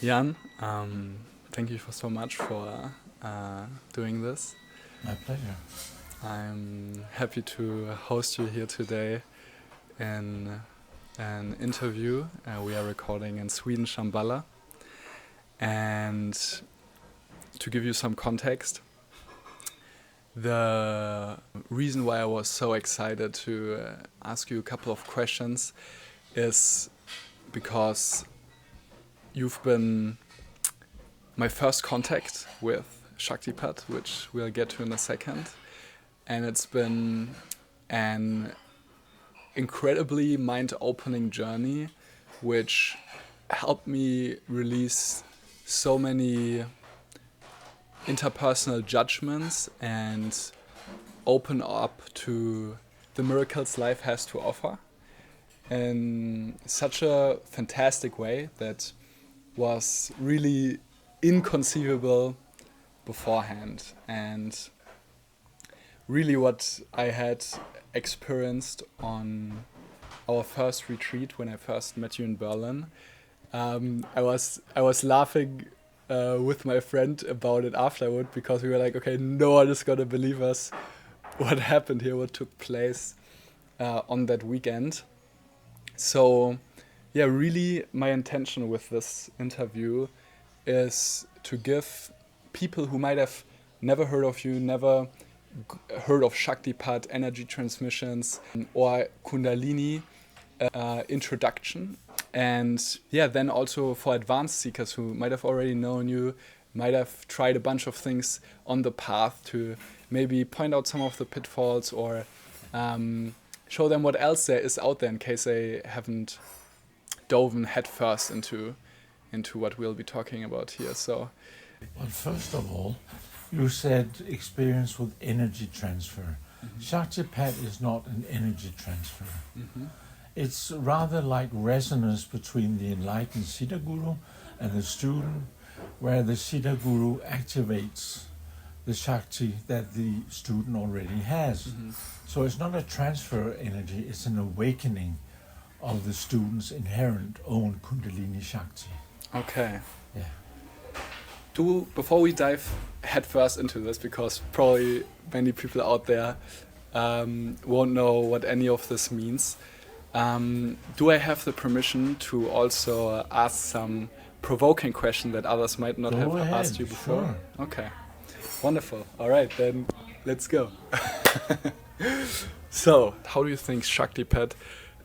Jan, thank you so much for doing this. My pleasure. I'm happy to host you here today in an interview we are recording in Sweden, Shambala. And to give you some context, the reason why I was so excited to ask you a couple of questions is because you've been my first contact with Shaktipat, which we'll get to in a second. And it's been an incredibly mind-opening journey, which helped me release so many interpersonal judgments and open up to the miracles life has to offer in such a fantastic way that was really inconceivable beforehand. And really what I had experienced on our first retreat when I first met you in Berlin, I was laughing with my friend about it afterward, because we were like, okay, no one is gonna believe us what happened here, what took place on that weekend. So yeah, really my intention with this interview is to give people who might have never heard of you, never heard of Shaktipat, energy transmissions, or Kundalini introduction. And yeah, then also for advanced seekers who might have already known you, might have tried a bunch of things on the path, to maybe point out some of the pitfalls or show them what else there is out there in case they haven't dove head first into what we'll be talking about here. So, Well, first of all, you said experience with energy transfer. Mm-hmm. Shaktipat is not an energy transfer. Mm-hmm. It's rather like resonance between the enlightened Siddha Guru and the student, where the Siddha Guru activates the Shakti that the student already has. Mm-hmm. So it's not a transfer energy, it's an awakening of the student's inherent own Kundalini Shakti. Okay. Yeah. Before we dive headfirst into this, because probably many people out there won't know what any of this means, do I have the permission to also ask some provoking question that others might not have asked you before? Sure. Okay, wonderful. All right, then let's go. So, how do you think Shaktipat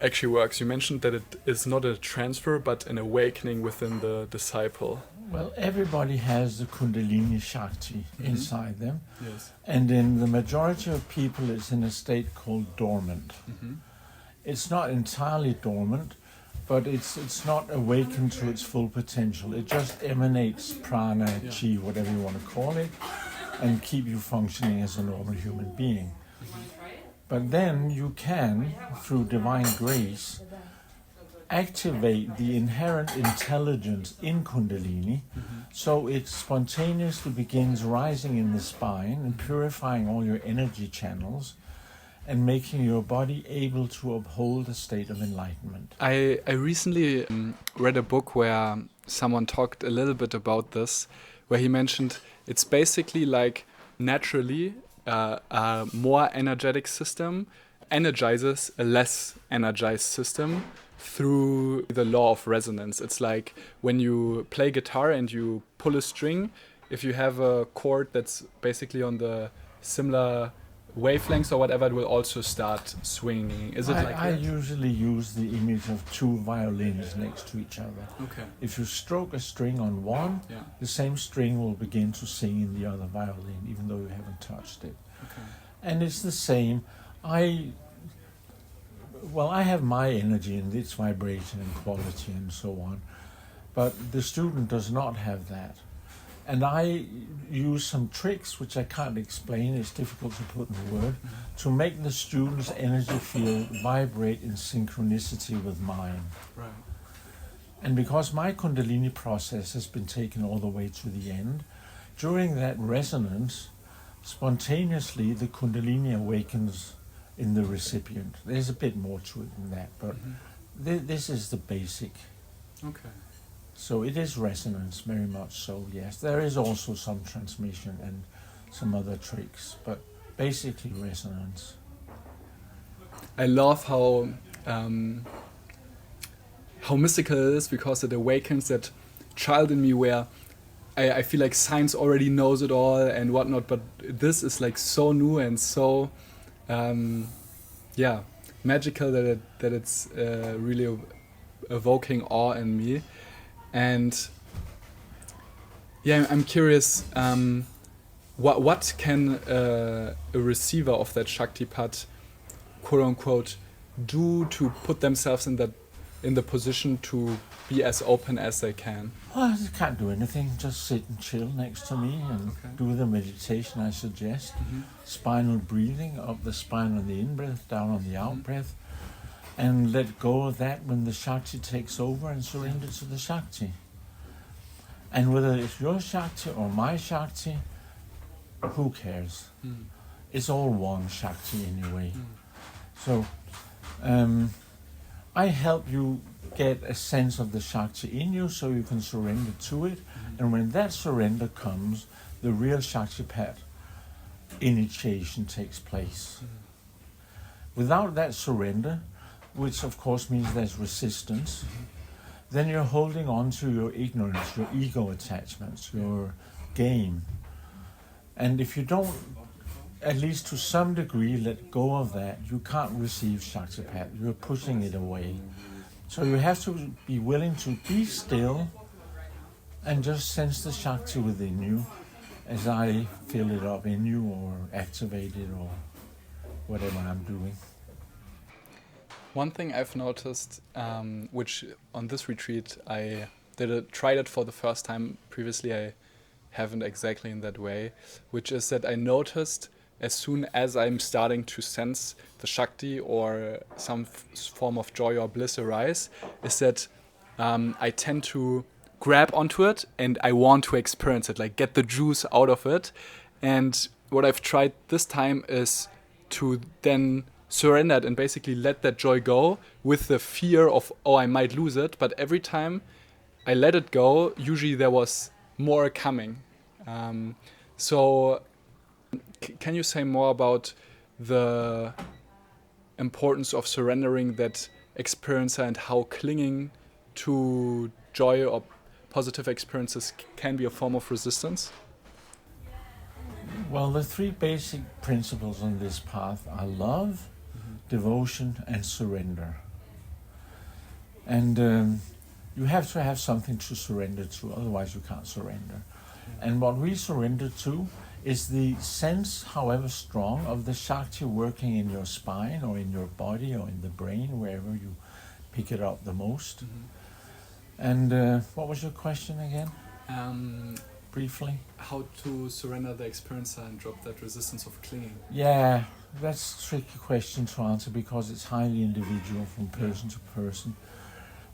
actually works? You mentioned that it is not a transfer, but an awakening within the disciple. Well, everybody has the Kundalini Shakti inside them. Yes. And in the majority of people, it's in a state called dormant. Mm-hmm. It's not entirely dormant, but it's not awakened to its full potential. It just emanates prana, chi, whatever you want to call it, and keep you functioning as a normal human being. But then you can, through divine grace, activate the inherent intelligence in Kundalini, so it spontaneously begins rising in the spine and purifying all your energy channels and making your body able to uphold a state of enlightenment. I recently read a book where someone talked a little bit about this, where he mentioned it's basically like naturally a more energetic system energizes a less energized system through the law of resonance. It's like when you play guitar and you pull a string, if you have a chord that's basically on the similar wavelengths or whatever, it will also start swinging. Is it like I that? usually use the image of two violins next to each other. Okay. If you stroke a string on one, Yeah. the same string will begin to sing in the other violin, even though you haven't touched it. Okay. And it's the same. I have my energy and its vibration and quality and so on, but the student does not have that. And I use some tricks which I can't explain, it's difficult to put in word, to make the student's energy field vibrate in synchronicity with mine. Right. And because my Kundalini process has been taken all the way to the end, during that resonance, spontaneously the Kundalini awakens in the recipient. There's a bit more to it than that, but this is the basic. Okay. So it is resonance, very much so, yes. There is also some transmission and some other tricks, but basically resonance. I love how mystical it is, because it awakens that child in me where I feel like science already knows it all and whatnot, but this is like so new and so magical that it's really evoking awe in me. And yeah, I'm curious, what can a receiver of that Shaktipat, quote unquote, do to put themselves in the position to be as open as they can? Well, they can't do anything. Just sit and chill next to me and do the meditation I suggest. Spinal breathing, up the spine on the in-breath, down on the out-breath. And let go of that when the Shakti takes over and surrender to the Shakti. And whether it's your Shakti or my Shakti, who cares? It's all one Shakti anyway. So I help you get a sense of the Shakti in you so you can surrender to it. And when that surrender comes, the real Shaktipat initiation takes place. Without that surrender, which of course means there's resistance, then you're holding on to your ignorance, your ego attachments, your game. And if you don't, at least to some degree, let go of that, you can't receive Shaktipat. You're pushing it away. So you have to be willing to be still and just sense the Shakti within you as I fill it up in you or activate it or whatever I'm doing. One thing I've noticed, which on this retreat I tried it for the first time. Previously I haven't exactly in that way, which is that I noticed as soon as I'm starting to sense the Shakti or some form of joy or bliss arise, is that I tend to grab onto it and I want to experience it, like get the juice out of it. And what I've tried this time is to then surrender it and basically let that joy go with the fear of, oh, I might lose it. But every time I let it go, usually there was more coming. So can you say more about the importance of surrendering that experience and how clinging to joy or positive experiences can be a form of resistance? Well, the three basic principles on this path are love, devotion, and surrender. And you have to have something to surrender to, otherwise you can't surrender. And what we surrender to is the sense, however strong, of the Shakti working in your spine or in your body or in the brain, wherever you pick it up the most. And what was your question again? Briefly? How to surrender the experience and drop that resistance of clinging. Yeah, that's a tricky question to answer because it's highly individual from person to person.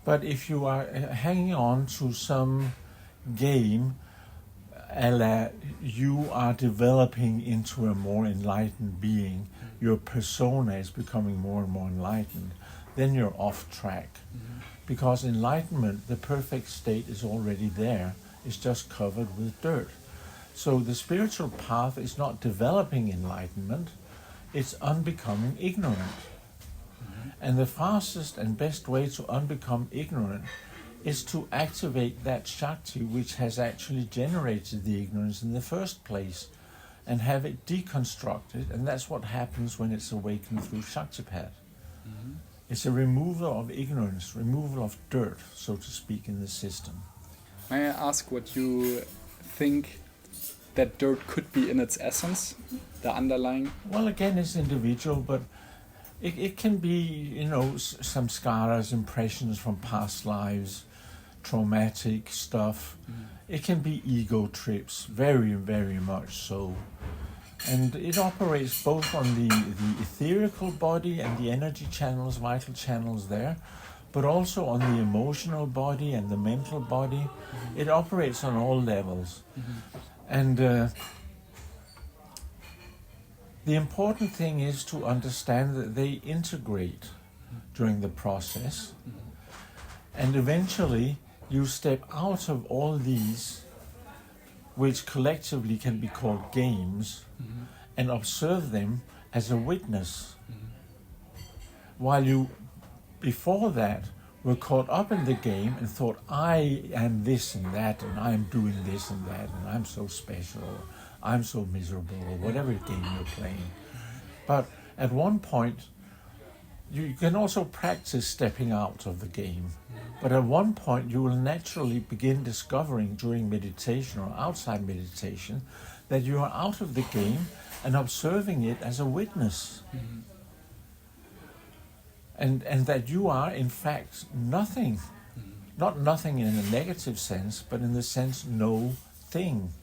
But if you are hanging on to some game, you are developing into a more enlightened being, your persona is becoming more and more enlightened, then you're off track. Because enlightenment, the perfect state, is already there. It's just covered with dirt. So the spiritual path is not developing enlightenment, it's unbecoming ignorant. And the fastest and best way to unbecome ignorant is to activate that Shakti which has actually generated the ignorance in the first place and have it deconstructed, and that's what happens when it's awakened through Shaktipat. It's a removal of ignorance, removal of dirt, so to speak, in the system. May I ask what you think that dirt could be in its essence, the underlying? Well, again, it's individual, but it can be, some scaras, impressions from past lives, traumatic stuff. It can be ego trips, very, very much so. And it operates both on the etherical body and the energy channels, vital channels there, but also on the emotional body and the mental body. It operates on all levels. And the important thing is to understand that they integrate during the process. And eventually you step out of all these, which collectively can be called games, and observe them as a witness. While you, before that, were caught up in the game and thought, I am this and that, and I'm doing this and that, and I'm so special, or I'm so miserable, or whatever game you're playing. But at one point, you can also practice stepping out of the game. But at one point, you will naturally begin discovering during meditation or outside meditation that you are out of the game and observing it as a witness. And that you are, in fact, nothing. Not nothing in a negative sense, but in the sense no thing.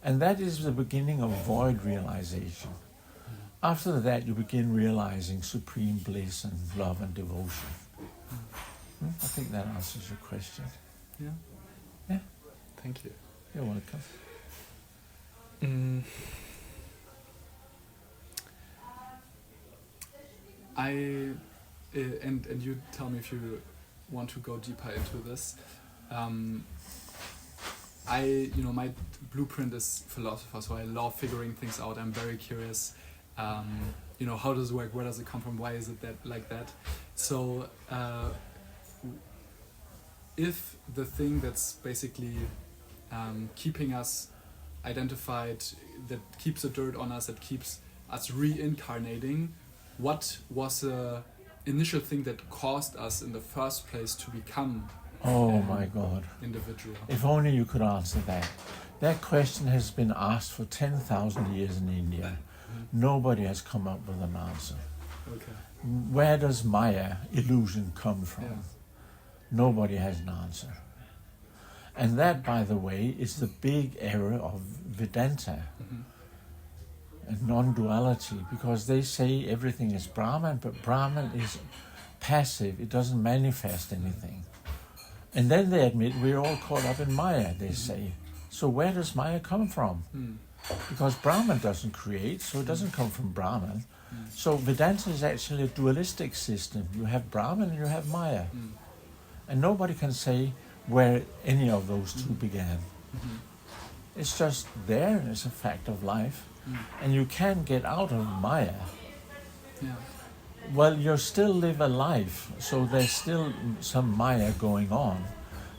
And that is the beginning of void realization. After that, you begin realizing supreme bliss and love and devotion. I think that answers your question. Yeah. Yeah. Thank you. You're welcome. And you tell me if you want to go deeper into this. My blueprint is philosopher, so I love figuring things out. I'm very curious. How does it work? Where does it come from? Why is it that like that? So, if the thing that's basically keeping us identified, that keeps the dirt on us, that keeps us reincarnating, what was the initial thing that caused us in the first place to become my God, individual? If only you could answer that. That question has been asked for 10,000 years in India. Nobody has come up with an answer. Okay. Where does Maya, illusion, come from? Yeah. Nobody has an answer. And that, by the way, is the big error of Vedanta and non-duality, because they say everything is Brahman, but Brahman is passive. It doesn't manifest anything. And then they admit we're all caught up in Maya, they say. So where does Maya come from? Because Brahman doesn't create, so it doesn't come from Brahman. So Vedanta is actually a dualistic system. You have Brahman and you have Maya. And nobody can say where any of those two began. It's just there, and it's a fact of life. And you can get out of Maya. Yeah. Well, you still live a life, so there's still some Maya going on,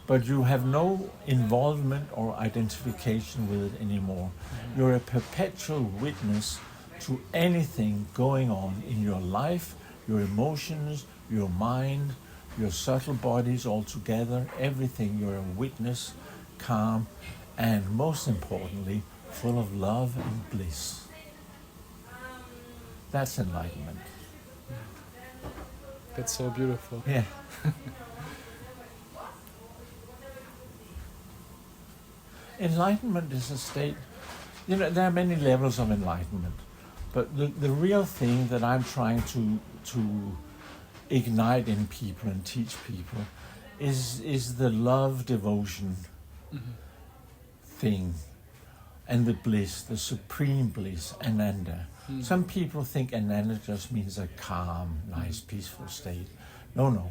but you have no involvement or identification with it anymore. You're a perpetual witness to anything going on in your life, your emotions, your mind, your subtle bodies all together, everything. You're a witness, calm, and most importantly, full of love and bliss. That's enlightenment. That's so beautiful. Yeah. Enlightenment is a state, there are many levels of enlightenment, but the real thing that I'm trying to ignite in people and teach people is the love, devotion thing, and the bliss, the supreme bliss, ananda. Some people think ananda just means a calm, nice, peaceful state. No.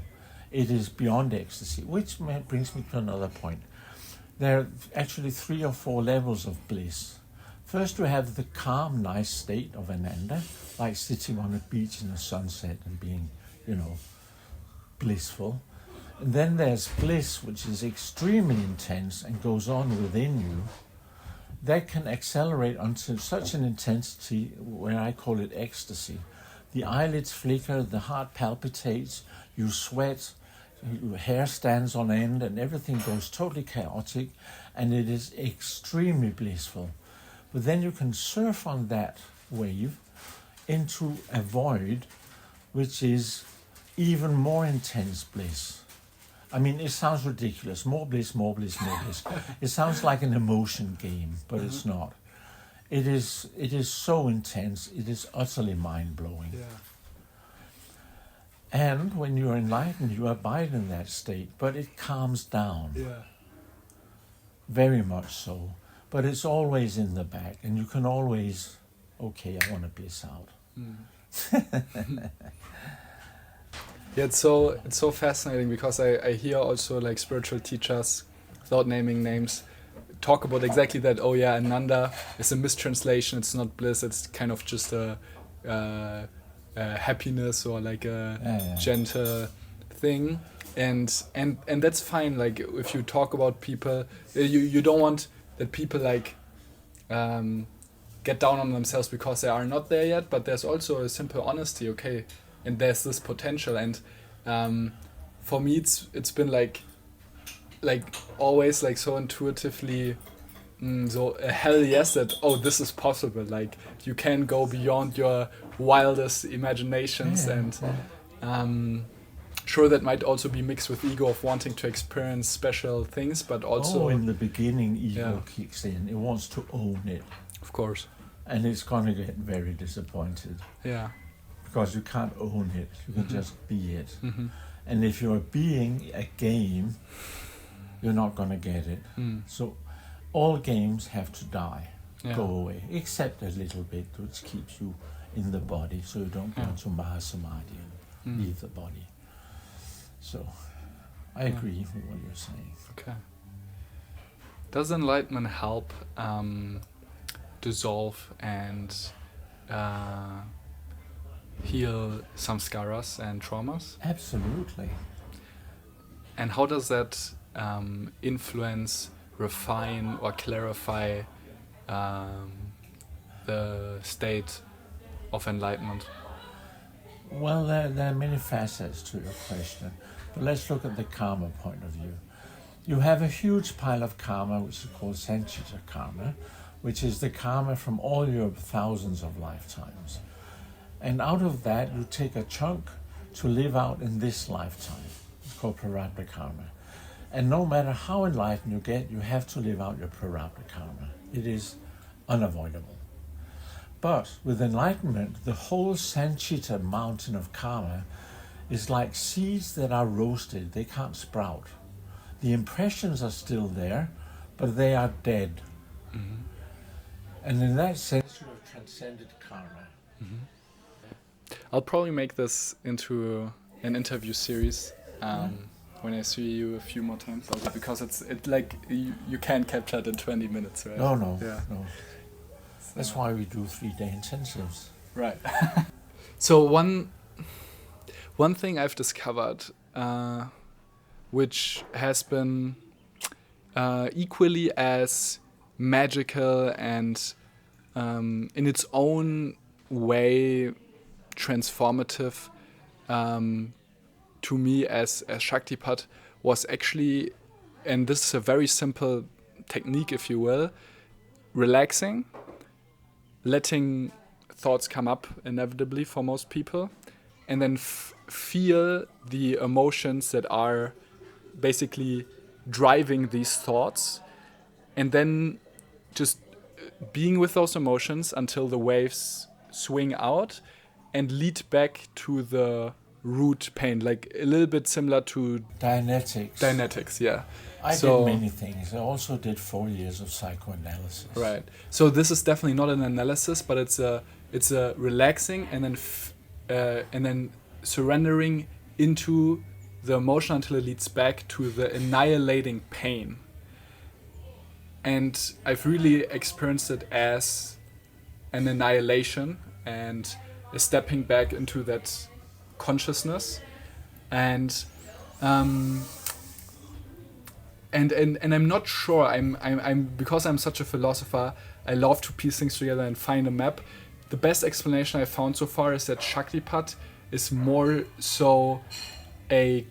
It is beyond ecstasy, which brings me to another point. There are actually 3 or 4 levels of bliss. First, we have the calm, nice state of ananda, like sitting on a beach in a sunset and being, blissful. And then there's bliss, which is extremely intense and goes on within you. That can accelerate unto such an intensity where I call it ecstasy. The eyelids flicker, the heart palpitates, you sweat, your hair stands on end, and everything goes totally chaotic, and it is extremely blissful. But then you can surf on that wave into a void, which is even more intense bliss. I mean, it sounds ridiculous. More bliss, more bliss, more bliss. It sounds like an emotion game, but it's not. It is so intense. It is utterly mind-blowing. Yeah. And when you are enlightened, you abide in that state, but it calms down. Yeah. Very much so. But it's always in the back, and you can always, I want to bliss out. Yeah, it's so fascinating because I hear also like spiritual teachers, without naming names, talk about exactly that. Oh yeah, Ananda is a mistranslation. It's not bliss. It's kind of just a happiness or like a Yeah. gentle thing, and that's fine. Like if you talk about people, you don't want that people like get down on themselves because they are not there yet. But there's also a simple honesty. Okay, and there's this potential, and for me it's been like always like so intuitively so a hell yes that this is possible, like you can go beyond your wildest imaginations. Yeah, And yeah. sure, that might also be mixed with ego of wanting to experience special things, but also In the beginning, ego Yeah. kicks in. It wants to own it, of course, and it's going to get very disappointed yeah. because you can't own it. You can just be it. Mm-hmm. And if you're being a game, you're not going to get it. So all games have to die, Yeah. go away, except a little bit which keeps you in the body, so you don't go Yeah. into Mahasamadhi and leave the body. So I agree with what you're saying. Okay. Does enlightenment help dissolve and heal samskaras and traumas? Absolutely. And how does that influence, refine, or clarify the state of enlightenment? Well, there are many facets to your question, but let's look at the karma point of view. You have a huge pile of karma, which is called sanchita karma, which is the karma from all your thousands of lifetimes. And out of that, you take a chunk to live out in this lifetime. It's called prarabdha karma. And no matter how enlightened you get, you have to live out your prarabdha karma. It is unavoidable. But with enlightenment, the whole sanchita mountain of karma is like seeds that are roasted. They can't sprout. The impressions are still there, but they are dead. Mm-hmm. And in that sense, you have transcended karma. Mm-hmm. I'll probably make this into an interview series when I see you a few more times, because it's like you can't capture it in 20 minutes, right? No. So, That's why we do 3-day intensives. right. So one thing I've discovered, which has been equally as magical and in its own way transformative to me as Shaktipat, was actually, and this is a very simple technique, if you will, relaxing, letting thoughts come up inevitably for most people, and then feel the emotions that are basically driving these thoughts, and then just being with those emotions until the waves swing out and lead back to the root pain, like a little bit similar to Dianetics, yeah. I did many things. I also did 4 years of psychoanalysis. Right. So this is definitely not an analysis, but it's a relaxing and then surrendering into the emotion until it leads back to the annihilating pain. And I've really experienced it as an annihilation and a stepping back into that consciousness, and I'm not sure. I'm because I'm such a philosopher, I love to piece things together and find a map. The best explanation I've found so far is that Shaktipat is more so a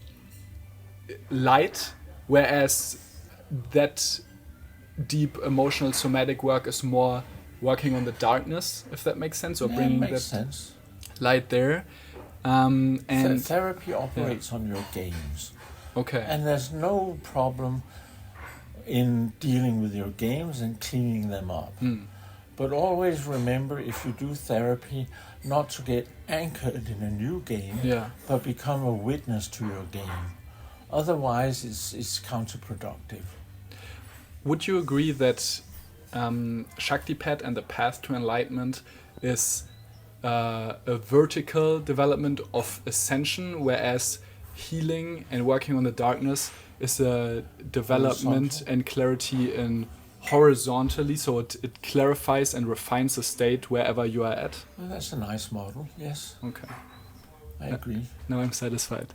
light, whereas that deep emotional somatic work is more working on the darkness, if that makes sense, or bringing that sense. Light there. And therapy operates on your games. Okay. And there's no problem in dealing with your games and cleaning them up. But always remember, if you do therapy, not to get anchored in a new game, but become a witness to your game. Otherwise, it's counterproductive. Would you agree that Shaktipat and the path to enlightenment is a vertical development of ascension, whereas healing and working on the darkness is a development Horizontal. and clarity in horizontally, so it clarifies and refines the state wherever you are at. Well, that's a nice model, yes. Okay, I agree. now I'm satisfied.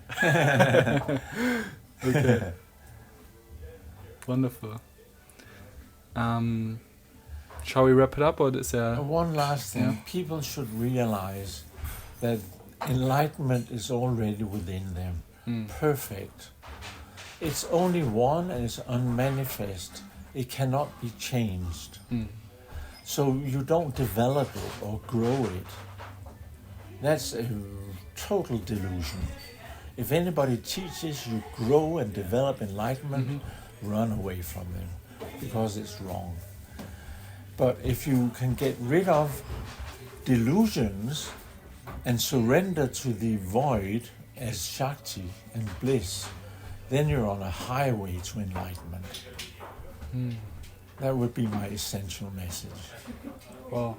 Okay, wonderful. Shall we wrap it up, or is there? One last thing. Yeah. People should realize that enlightenment is already within them. Perfect. It's only one and it's unmanifest. It cannot be changed. So you don't develop it or grow it. That's a total delusion. If anybody teaches you grow and develop enlightenment, run away from them, because it's wrong. But if you can get rid of delusions and surrender to the void as Shakti and bliss, then you're on a highway to enlightenment. That would be my essential message. Wow.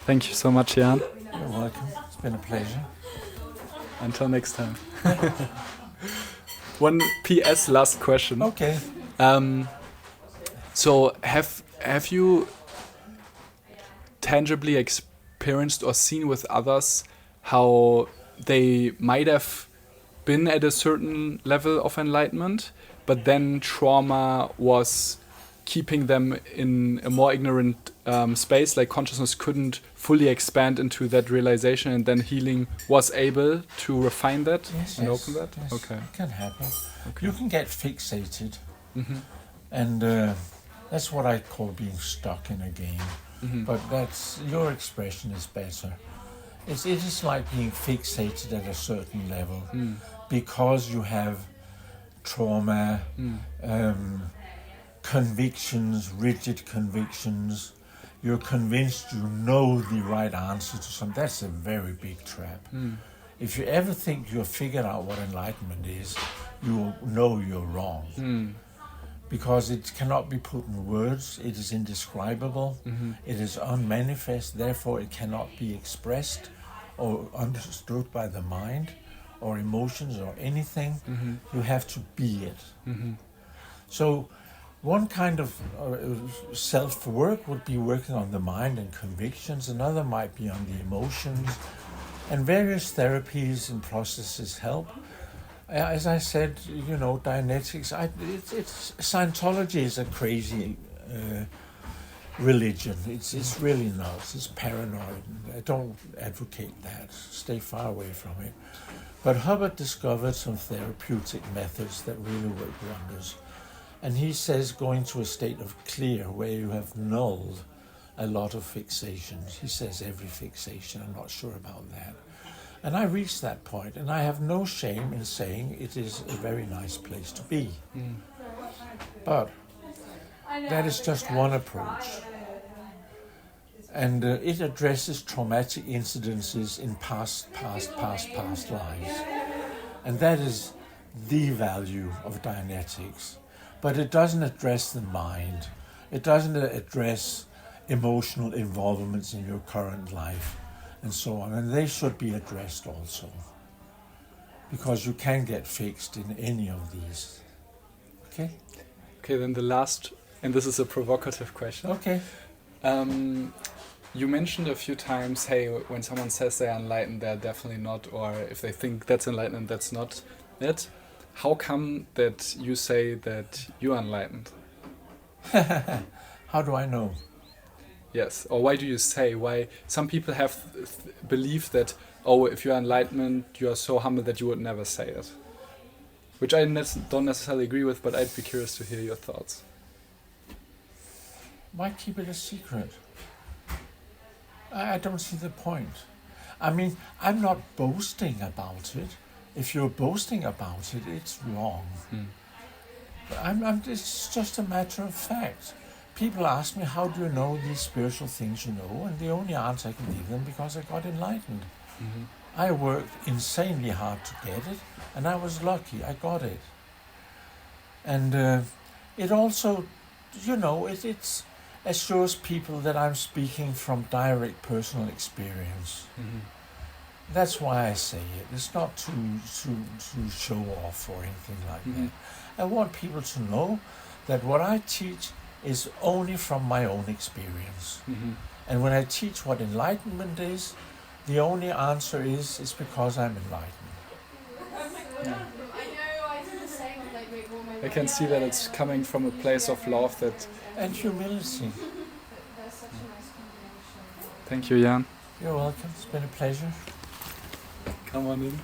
Thank you so much, Jan. You're welcome. It's been a pleasure. Until next time. One PS last question. Okay. So have you tangibly experienced or seen with others how they might have been at a certain level of enlightenment, but then trauma was keeping them in a more ignorant space, like consciousness couldn't fully expand into that realization, and then healing was able to refine that and open that? Yes, Okay. it can happen. Okay. You can get fixated, and that's what I call being stuck in a game. But that's your expression is better. It is like being fixated at a certain level because you have trauma, convictions, rigid convictions. You're convinced you know the right answer to something. That's a very big trap. If you ever think you've figured out what enlightenment is, you will know you're wrong. Because it cannot be put in words, it is indescribable, it is unmanifest, therefore it cannot be expressed or understood by the mind or emotions or anything. You have to be it. So one kind of self-work would be working on the mind and convictions, another might be on the emotions, and various therapies and processes help. As I said, you know, Dianetics, it's Scientology is a crazy religion. It's really nuts. It's paranoid. I don't advocate that. Stay far away from it. But Hubbard discovered some therapeutic methods that really work wonders. And he says going to a state of clear where you have nulled a lot of fixations. He says every fixation. I'm not sure about that. And I reached that point, and I have no shame in saying it is a very nice place to be. But that is just one approach. And it addresses traumatic incidences in past lives. And that is the value of Dianetics. But it doesn't address the mind. It doesn't address emotional involvements in your current life, and so on, and they should be addressed also, because you can get fixed in any of these. Okay? Okay, then the last, and this is a provocative question. Okay. You mentioned a few times, hey, when someone says they're enlightened, they're definitely not, or if they think that's enlightened, that's not it. How come that you say that you're enlightened? How do I know? Yes, or why do you say, why some people have belief that, oh, if you're enlightenment, you are so humble that you would never say it. Which I don't necessarily agree with, but I'd be curious to hear your thoughts. Why keep it a secret? I don't see the point. I mean, I'm not boasting about it. If you're boasting about it, it's wrong. It's just a matter of fact. People ask me, how do you know these spiritual things you know? And the only answer I can give them, because I got enlightened. I worked insanely hard to get it, and I was lucky, I got it. And it also, you know, it's assures people that I'm speaking from direct personal experience. Mm-hmm. That's why I say it. It's not to show off or anything like Mm-hmm. that. I want people to know that what I teach is only from my own experience. Mm-hmm. And when I teach what enlightenment is, the only answer is because I'm enlightened. Yeah. I can see that it's coming from a place of love that... And humility. Thank you, Jan. You're welcome. It's been a pleasure. Come on in.